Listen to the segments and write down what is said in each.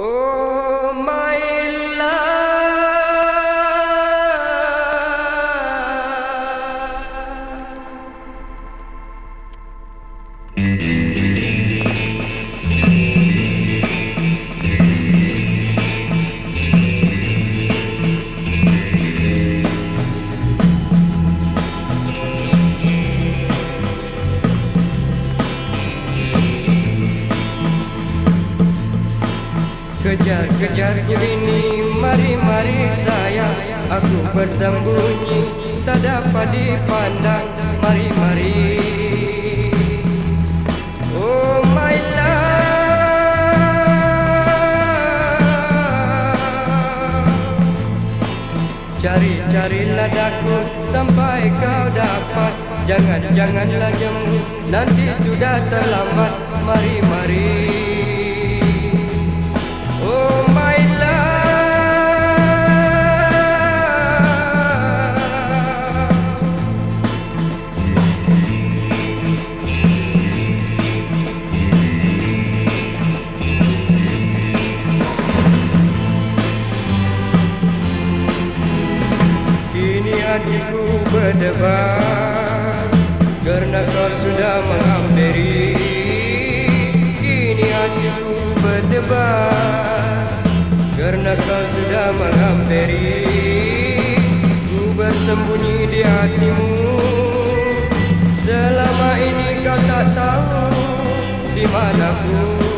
Oh my kejar-kejar ini, mari-mari sayang, aku bersembunyi, tak dapat dipandang, mari-mari. Oh my love, cari-carilah daku sampai kau dapat, jangan-janganlah jemu, nanti sudah terlambat, mari-mari. Hatiku berdebar karena kau sudah menghampiri. Kini hatiku berdebar karena kau sudah menghampiri. Ku bersembunyi di hatimu, selama ini kau tak tahu di mana ku.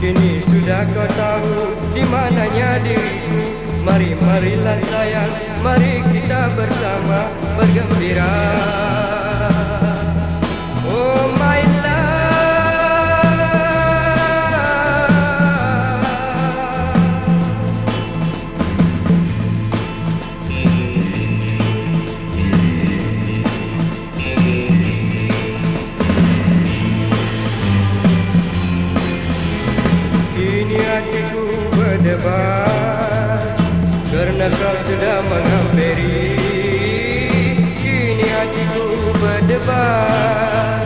Kini sudah kau tahu di mananya diriku. Mari-marilah sayang, mari kita bersama bergembira. Oh my hatiku berdebar karena kau sudah menghampiri. Kini hatiku berdebar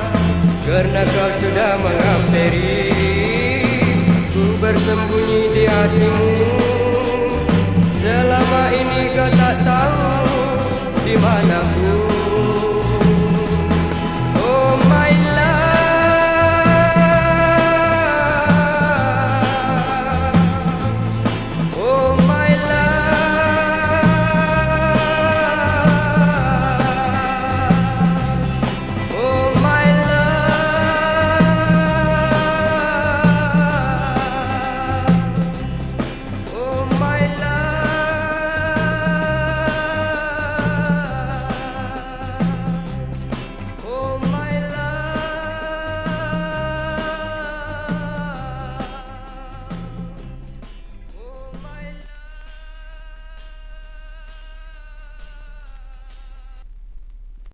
karena kau sudah menghampiri. Ku bersembunyi di hatimu, selama ini kau tak tahu di mana ku.